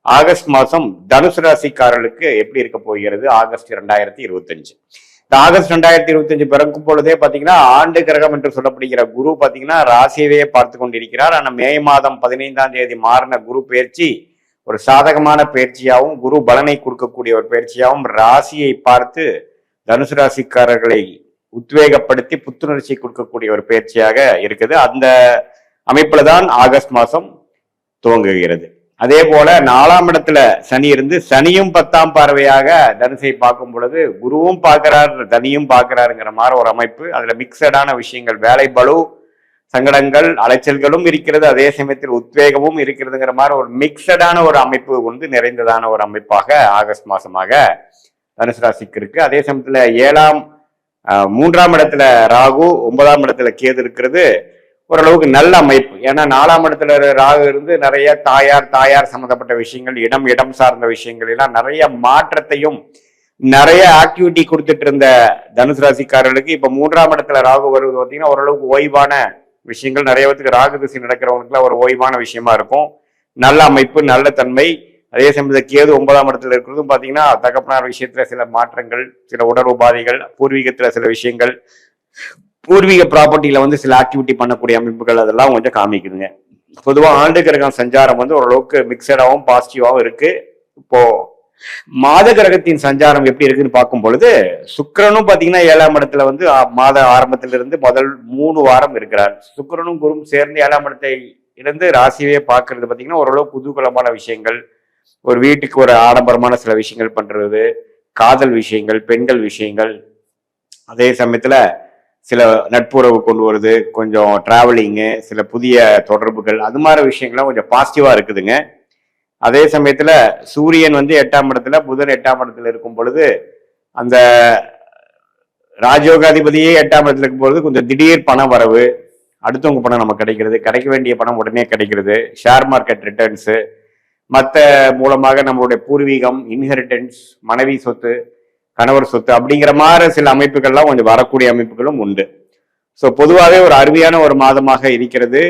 August மாதம் தனுசு ராசிக்காரர்களுக்கு எப்படி இருக்க போகிறது ஆகஸ்ட் 2025. இந்த ஆகஸ்ட் 2025 பிறக்கும் பொழுதே பார்த்தீங்கன்னா ஆண்டு கிரகம் என்று சொல்லப்படுகிற குரு பார்த்தீங்கன்னா ராசியவே பார்த்து கொண்டிருக்கிறார். ஆனால் மே மாதம் 15ஆம் தேதி மாறின குரு பயிற்சி ஒரு சாதகமான பயிற்சியாகவும் குரு பலனை கொடுக்கக்கூடிய ஒரு பயிற்சியாகவும் ராசியை பார்த்து தனுசு ராசிக்காரர்களை உத்வேகப்படுத்தி புத்துணர்ச்சி கொடுக்கக்கூடிய ஒரு பயிற்சியாக இருக்குது. அந்த அமைப்புல தான் ஆகஸ்ட் மாதம் துவங்குகிறது. அதே போல 4ஆம் இடத்துல சனி இருந்து சனியும் 10ஆம் பார்வையாக தனுசை பார்க்கும் பொழுது குருவும் பார்க்கிறார் சனியும் பார்க்கிறாருங்கிற மாதிரி ஒரு அமைப்பு. அதுல மிக்சடான விஷயங்கள், வேலை பளு, சங்கடங்கள், அலைச்சல்களும் இருக்கிறது, அதே சமயத்தில் உத்வேகமும் இருக்கிறதுங்கிற மாதிரி ஒரு மிக்சடான ஒரு அமைப்பு வந்து நிறைந்ததான ஒரு அமைப்பாக ஆகஸ்ட் மாசமாக தனுசு ராசிக்கு இருக்கு. அதே சமயத்துல 3ஆம் இடத்துல ராகு, 9ஆம் இடத்துல கேது இருக்கிறது ஓரளவுக்கு நல்ல அமைப்பு. ஏன்னா 4ஆம் இடத்துல ராகு இருந்து நிறைய தாயார் சம்பந்தப்பட்ட விஷயங்கள், இடம் சார்ந்த விஷயங்கள் எல்லாம் நிறைய மாற்றத்தையும் நிறைய ஆக்டிவிட்டி கொடுத்துட்டு இருந்த தனுசு ராசிக்காரர்களுக்கு இப்ப 3ஆம் இடத்துல ராகு வருவது பார்த்தீங்கன்னா ஓரளவுக்கு ஓய்வான விஷயங்கள், நிறைய பேருக்கு ராகு திசை நடக்கிறவங்களுக்குலாம் ஒரு ஓய்வான விஷயமா இருக்கும். நல்ல அமைப்பு, நல்ல தன்மை. அதே சமயத்தில் கேது 9ஆம் இடத்துல இருக்கிறதும் பார்த்தீங்கன்னா தகப்பனார் விஷயத்துல சில மாற்றங்கள், சில உடல் உபாதைகள், பூர்வீகத்துல சில விஷயங்கள், பூர்வீக ப்ராப்பர்ட்டியில வந்து சில ஆக்டிவிட்டி பண்ணக்கூடிய அமைப்புகள் அதெல்லாம் கொஞ்சம் காமிக்குதுங்க. பொதுவாக ஆண்டு கிரகம் சஞ்சாரம் வந்து ஓரளவுக்கு மிக்சடாகவும் பாசிட்டிவாகவும் இருக்கு. இப்போ மாத கிரகத்தின் சஞ்சாரம் எப்படி இருக்குன்னு பார்க்கும் பொழுது சுக்கிரனும் பார்த்தீங்கன்னா 7ஆம் இடத்துல வந்து மாத ஆரம்பத்திலிருந்து முதல் 3 வாரம் இருக்கிறார். சுக்கிரனும் குருவும் சேர்ந்து 7ஆம் இடத்தை இருந்து ராசியவே பார்க்கறது பார்த்தீங்கன்னா ஓரளவு குதூகலமான விஷயங்கள், ஒரு வீட்டுக்கு ஒரு ஆடம்பரமான சில விஷயங்கள் பண்றது, காதல் விஷயங்கள், பெண்கள் விஷயங்கள், அதே சமயத்துல சில நட்புறவு கொண்டு வருது, கொஞ்சம் டிராவலிங்கு, சில புதிய தொடர்புகள், அது மாதிரி விஷயங்கள்லாம் கொஞ்சம் பாசிட்டிவா இருக்குதுங்க. அதே சமயத்துல சூரியன் வந்து 8ஆம் இடத்துல, புதன் 8ஆம் இடத்துல இருக்கும் பொழுது அந்த ராஜயோகாதிபதியே 8ஆம் இடத்துல இருக்கும் பொழுது கொஞ்சம் திடீர் பண வரவு, அடுத்தவங்க பணம் நமக்கு கிடைக்கிறது, கிடைக்க வேண்டிய பணம் உடனே கிடைக்கிறது, ஷேர் மார்க்கெட் ரிட்டர்ன்ஸு, மற்ற மூலமாக நம்மளுடைய பூர்வீகம், இன்ஹெரிட்டன்ஸ், மனைவி சொத்து, கணவர் சொத்து அப்படிங்கிற மாதிரி சில அமைப்புகள்லாம் கொஞ்சம் வரக்கூடிய அமைப்புகளும் உண்டு. ஸோ பொதுவாகவே ஒரு அருமையான ஒரு மாதமாக இருக்கிறது.